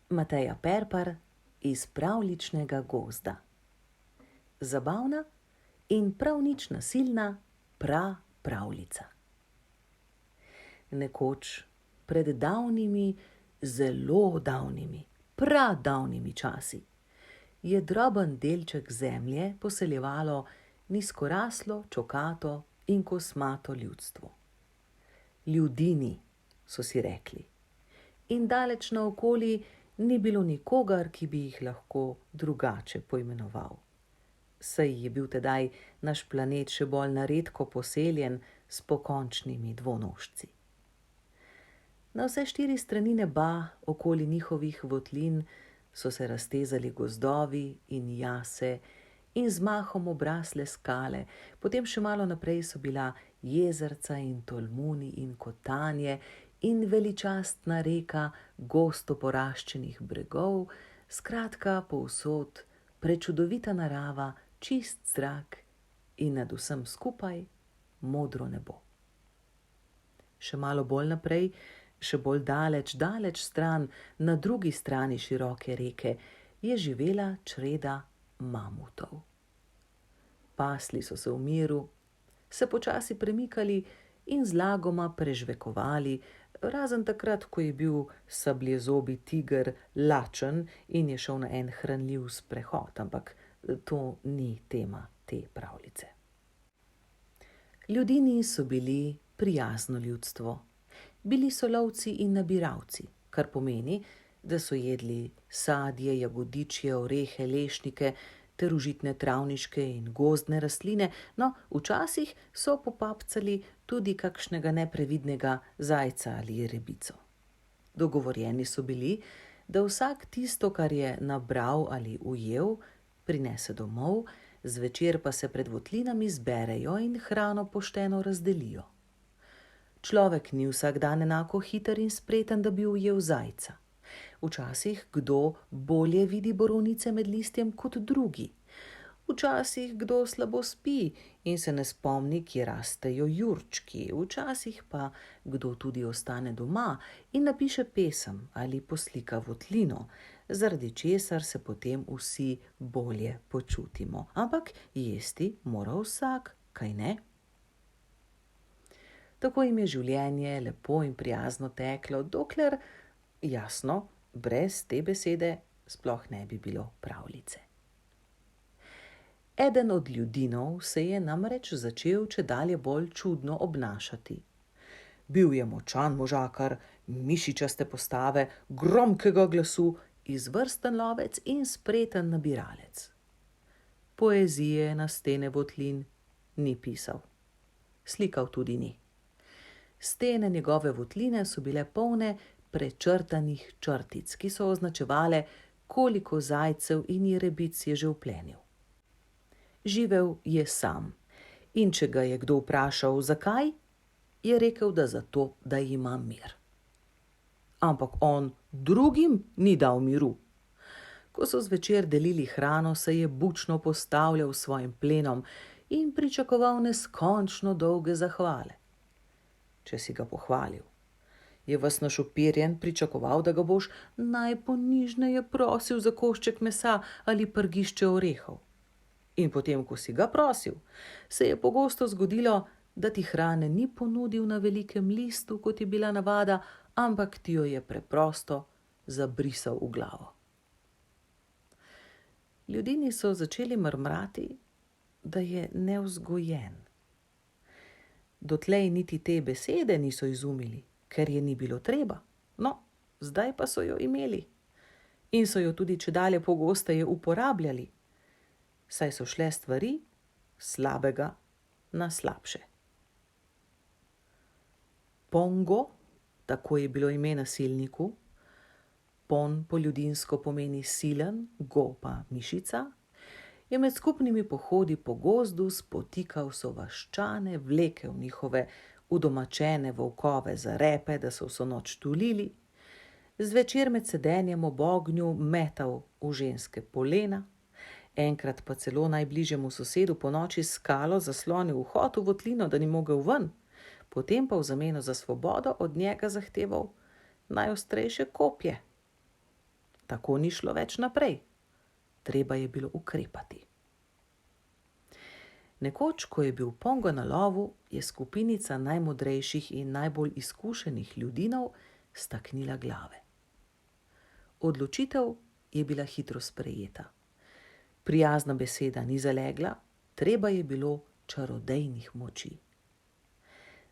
Mateja Perpar iz pravljičnega gozda. Zabavna in prav nič nasilna pravljica. Nekoč, pred davnimi, zelo davnimi, pradavnimi časi, je droben delček zemlje poseljevalo nizkoraslo, čokato in kosmato ljudstvo. Ljudini, so si rekli, in daleč naokoli ni bilo nikogar, ki bi jih lahko drugače poimenoval. Saj je bil tedaj naš planet še bolj naredko poseljen s pokončnimi dvonožci. Na vse 4 strani neba, okoli njihovih votlin, so se raztezali gozdovi in jase in z mahom obrasle skale, potem še malo naprej so bila jezerca in tolmuni in kotanje in veličastna reka gosto poraščenih bregov, skratka povsod prečudovita narava, čist zrak in nad vsem skupaj modro nebo. Še malo bolj naprej, še bolj daleč stran, na drugi strani široke reke, je živela čreda mamutov. Pasli so se v miru, se počasi premikali in zlagoma prežvekovali, razen takrat, ko je bil sabljezobi tiger lačen in je šel na en hranljiv sprehod, ampak to ni tema te pravljice. Ljudini so bili prijazno ljudstvo. Bili so lovci in nabiralci, kar pomeni, da so jedli sadje, jagodičje, orehe, lešnike ter užitne travniške in gozdne rastline, no, včasih so popapcali tudi kakšnega neprevidnega zajca ali rebico. Dogovorjeni so bili, da vsak tisto, kar je nabral ali ujel, prinese domov, zvečer pa se pred votlinami zberejo in hrano pošteno razdelijo. Človek ni vsak dan enako hiter in spreten, da bi ujel zajca. Včasih kdo bolje vidi borovnice med listjem kot drugi. Včasih kdo slabo spi in se ne spomni, kje rastejo jurčki. Včasih pa kdo tudi ostane doma in napiše pesem ali poslika votlino, zaradi česar se potem vsi bolje počutimo. Ampak jesti mora vsak, kaj ne? Tako jim je življenje lepo in prijazno teklo, dokler, jasno, brez te besede sploh ne bi bilo pravljice. Eden od ljudinov se je namreč začel čedalje bolj čudno obnašati. Bil je močan možakar, mišičaste postave, gromkega glasu, izvrsten lovec in spreten nabiralec. Poezije na stene votlin ni pisal. Slikal tudi ni. Stene njegove votline so bile polne prečrtanih črtic, ki so označevale, koliko zajcev in jerebic je že vplenil. Živel je sam in če ga je kdo vprašal, zakaj, je rekel, da zato, da ima mir. Ampak on drugim ni dal miru. Ko so zvečer delili hrano, se je bučno postavljal s svojim plenom in pričakoval neskončno dolge zahvale. Če si ga pohvalil, je ves našopirjen pričakoval, da ga boš najponižneje prosil za košček mesa ali prgišče orehov. In potem, ko si ga prosil, se je pogosto zgodilo, da ti hrane ni ponudil na velikem listu, kot je bila navada, ampak ti jo je preprosto zabrisal v glavo. Ljudini so začeli mrmrati, da je nevzgojen. Dotlej niti te besede niso izumili, ker je ni bilo treba. No, zdaj pa so jo imeli. In so jo tudi čedalje pogosteje uporabljali, saj so šle stvari slabega na slabše. Pongo, tako je bilo ime nasilniku, pon po ljudinsko pomeni silen, go pa mišica, je med skupnimi pohodi po gozdu spotikal sovaščane, vlekel njihove udomačene volkove za repe, da so vso noč tulili, zvečer med sedenjem ob ognju metal v ženske polena, enkrat pa celo najbližjemu sosedu po noči skalo zaslonil vhod v votlino, da ni mogel ven, potem pa v zameno za svobodo od njega zahteval najostrejše kopje. Tako ni šlo več naprej. Treba je bilo ukrepati. Nekoč, ko je bil Pongo na lovu, je skupinica najmodrejših in najbolj izkušenih ljudinov staknila glave. Odločitev je bila hitro sprejeta. Prijazna beseda ni zalegla, treba je bilo čarodejnih moči.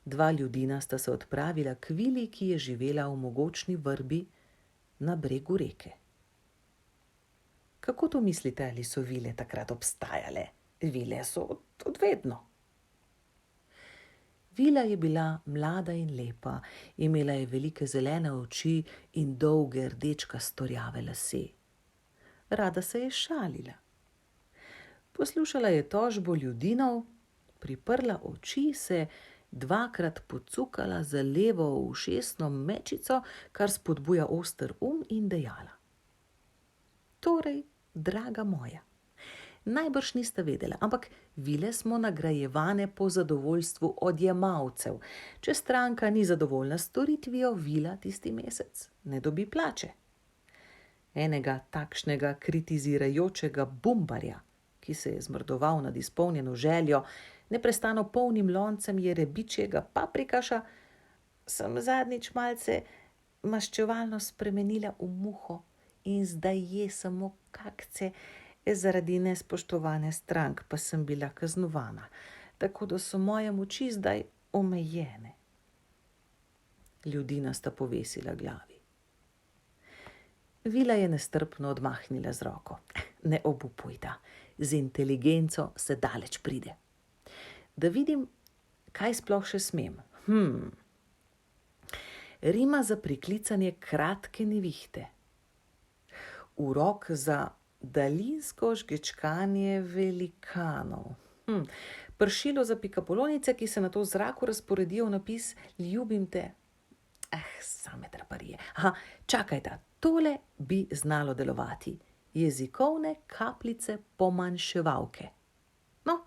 Dva ljudina sta se odpravila k vili, ki je živela v mogočni vrbi na bregu reke. Kako to mislite, ali so vile takrat obstajale? Vile so od vedno. Vila je bila mlada in lepa, imela je velike zelene oči in dolge rdečkasto rjave lase. Rada se je šalila. Poslušala je tožbo ljudinov, priprla oči, se dvakrat pocukala za levo ušesno mečico, kar spodbuja oster in dejala: Torej, draga moja, najbrž niste vedela, ampak vile smo nagrajevane po zadovoljstvu odjemalcev. Če stranka ni zadovoljna s storitvijo, vila tisti mesec ne dobi plače. Enega takšnega kritizirajočega bumbarja, ki se je zmrdoval nad izpolnjeno željo, neprestano polnim loncem jerebičjega paprikaša, sem zadnjič malce maščevalno spremenila v muho in zdaj je samo kakce, zaradi nespoštovane strank pa sem bila kaznovana, tako da so moje moči zdaj omejene. Ljudina sta povesila glavi. Vila je nestrpno odmahnila z roko. Ne obupujta, z inteligenco se daleč pride. Da vidim, kaj sploh še smem. Rima za priklicanje kratke nevihte. Urok za daljinsko žgečkanje velikanov. Pršilo za pikapolonice, ki se na to v zraku razporedijo v napis Ljubim te. Same traparije. Čakajta, tole bi znalo delovati. Jezikovne kapljice pomanjševalke. No,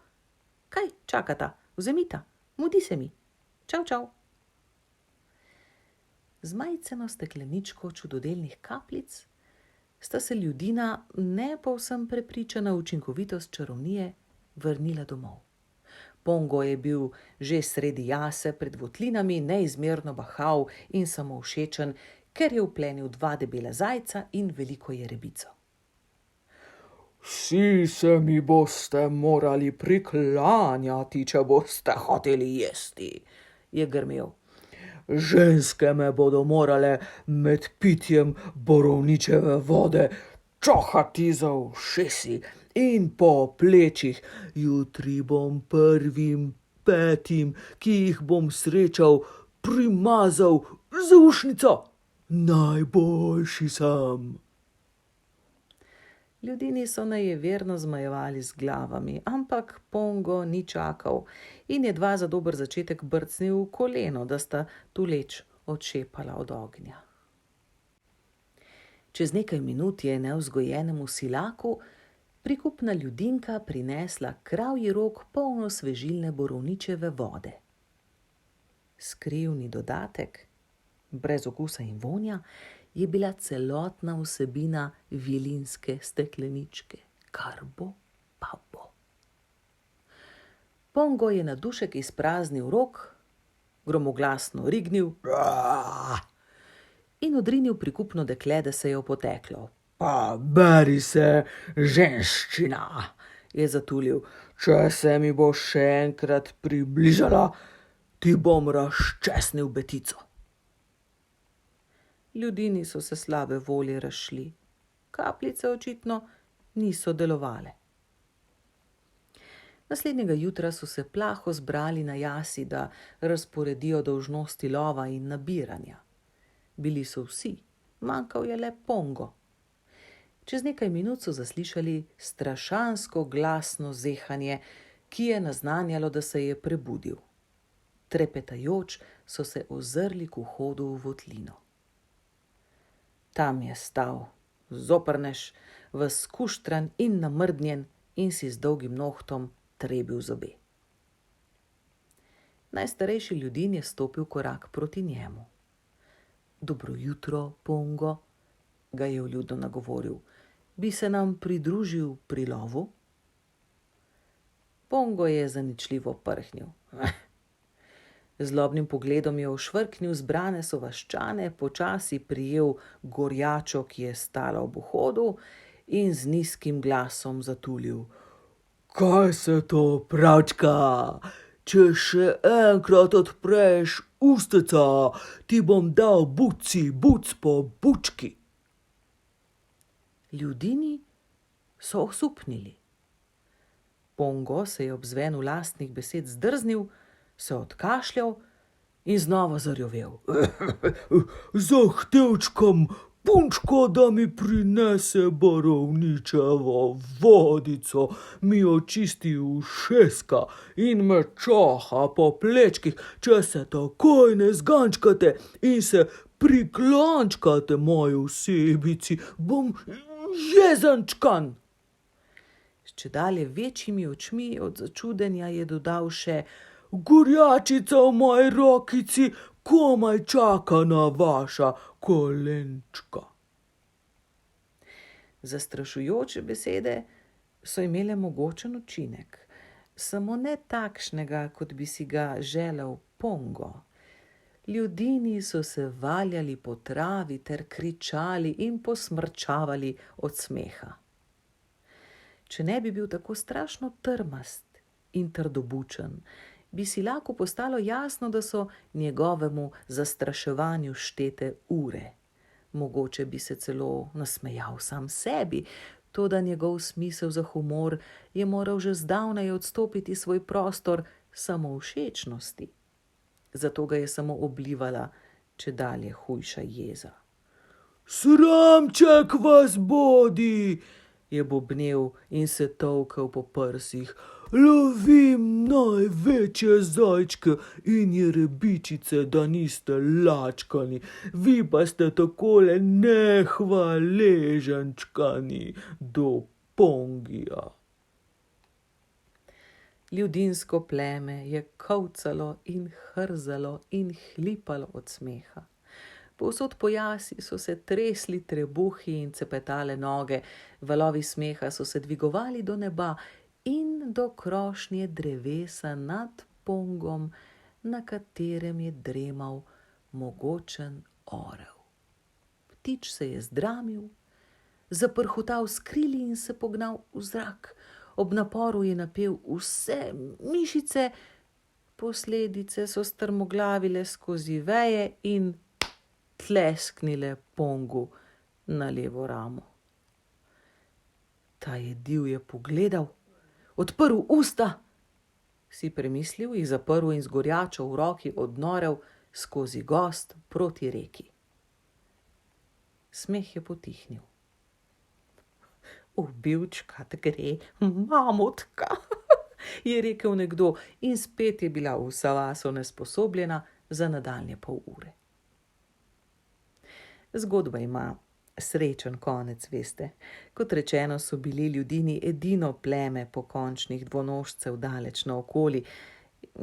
kaj čakata? Vzemita, mudi se mi. Čau, čau. Z majceno stekleničko čudodelnih kapljic sta se ljudina, ne povsem prepričana v učinkovitost čarovnije, vrnila domov. Pongo je bil že sredi jase pred votlinami, neizmerno bahav in samovšečen, ker je vplenil 2 debela zajca in veliko jerebico. Vsi se mi boste morali priklanjati, če boste hoteli jesti, je grmel. Ženske me bodo morale med pitjem borovničeve vode čohati za ušesi in po plečih. Jutri bom 1. 5., ki jih bom srečal, primazal z ušnico. Najboljši sem. Ljudini so nejeverno zmajevali z glavami, ampak Pongo ni čakal in je 2 za dober začetek brcnil v koleno, da sta tuleč odšepala od ognja. Čez nekaj minut je nevzgojenemu silaku prikupna ljudinka prinesla kravji rog polno svežilne borovničeve vode. Skrivni dodatek, brez okusa in vonja, je bila celotna vsebina vilinske stekleničke. Kar bo, pa bo. Pongo je na dušek izpraznil rog, gromoglasno rignil in odrinil prikupno dekle, da se je opoteklo. Pa beri se, ženščina, je zatulil. Če se mi bo še enkrat približala, ti bom razčesnil betico. Ljudini so se slabe volje razšli. Kapljice očitno niso delovale. Naslednjega jutra so se plaho zbrali na jasi, da razporedijo dolžnosti lova in nabiranja. Bili so vsi, manjkal je le Pongo. Čez nekaj minut so zaslišali strašansko glasno zehanje, ki je naznanjalo, da se je prebudil. Trepetajoč so se ozrli k vhodu v votlino. Tam je stal, zoprnež, ves skuštran in namrdnjen in si z dolgim nohtom trebil zobe. Najstarejši ljudin je stopil korak proti njemu. Dobro jutro, Pongo. ga je vljudno nagovoril. Bi se nam pridružil pri lovu? Pongo je zaničljivo prhnil. Z zlobnim pogledom je ošvrknil zbrane sovaščane, počasi prijel Gorjačo, ki je stala ob vhodu, in z nizkim glasom zatulil. Kaj se to pravčka? Če še enkrat odpreš usteca, ti bom dal buc po bučki. Ljudini so osupnili. Pongo se je ob zvenu lastnih besed zdrznil, se odkašljal in znova zarjovel. Zahtevčkam punčko, da mi prinese borovničevo vodico, mi očisti ušeska in me čoha po plečkih, če se takoj ne zgančkate in se priklančkate moji osebici, bom jezančkan. S čedalje večjimi očmi od začudenja je dodal še: Gorjačica v moji rokici komaj čaka na vaša kolenčka. Zastrašujoče besede so imele mogočen učinek, samo ne takšnega, kot bi si ga želel Pongo. Ljudini so se valjali po travi ter kričali in posmrčavali od smeha. Če ne bi bil tako strašno trmast in trdobučen, bi si lahko postalo jasno, da so njegovemu zastraševanju štete ure. Mogoče bi se celo nasmejal sam sebi, toda njegov smisel za humor je moral že zdavnaj odstopiti svoj prostor samovšečnosti. Zato ga je samo oblivala čedalje hujša jeza. Sramček vas bodi, je bobnel in se tolkel po prsih. Lovim največje zajčke in jerebičice, da niste lačkani, vi pa ste takole nehvaleženčkani do Pongija. Ljudinsko pleme je kolcalo in hrzalo in hlipalo od smeha. Povsod po jasi so se tresli trebuhi in cepetale noge, valovi smeha so se dvigovali do neba in do krošnje drevesa nad Pongom, na katerem je dremal mogočen orel. Ptič se je zdramil, zaprhutal s krili in se pognal v zrak. Ob naporu je napel vse mišice, posledice so strmoglavile skozi veje in tlesknile Pongu na levo ramo. Ta je divje pogledal, odprl usta, si premislil, jih zaprl in z Gorjačo v roki odnorel skozi gozd proti reki. Smeh je potihnil. Ubilčkat gre, mamutka, je rekel nekdo in spet je bila vsa vas onesposobljena za nadaljnje pol ure. Zgodba ima srečen konec, veste. Kot rečeno, so bili ljudini edino pleme pokončnih dvonožcev daleč naokoli.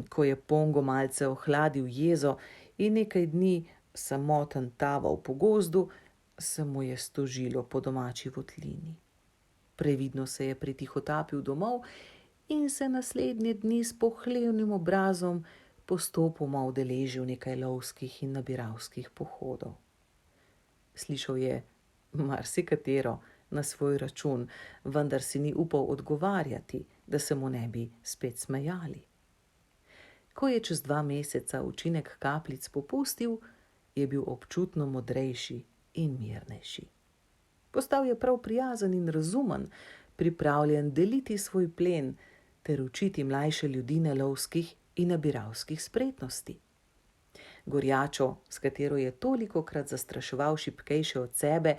Ko je Pongo malce ohladil jezo in nekaj dni samoten taval po gozdu, se mu je stožilo po domači votlini. Previdno se je pritihotapil domov in se naslednje dni s pohlevnim obrazom postopoma udeležil nekaj lovskih in nabiralskih pohodov. Slišal je marsikatero na svoj račun, vendar si ni upal odgovarjati, da se mu ne bi spet smejali. Ko je čez 2 meseca učinek kapljic popustil, je bil občutno modrejši in mirnejši. Postal je prav prijazen in razumen, pripravljen deliti svoj plen ter učiti mlajše ljudine lovskih in nabiralskih spretnosti. Gorjačo, s katero je tolikokrat zastraševal šibkejše od sebe,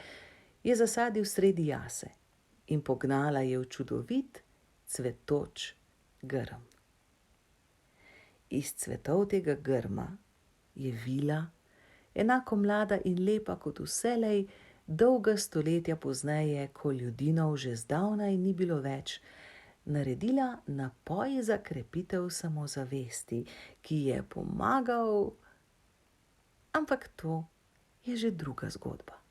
je zasadil sredi jase in pognala je v čudovit, cvetoč grm. Iz cvetov tega grma je vila, enako mlada in lepa kot vselej, dolga stoletja pozneje, ko ljudinov že zdavnaj ni bilo več, naredila napoj za krepitev samozavesti, ki je pomagal, ampak to je že druga zgodba.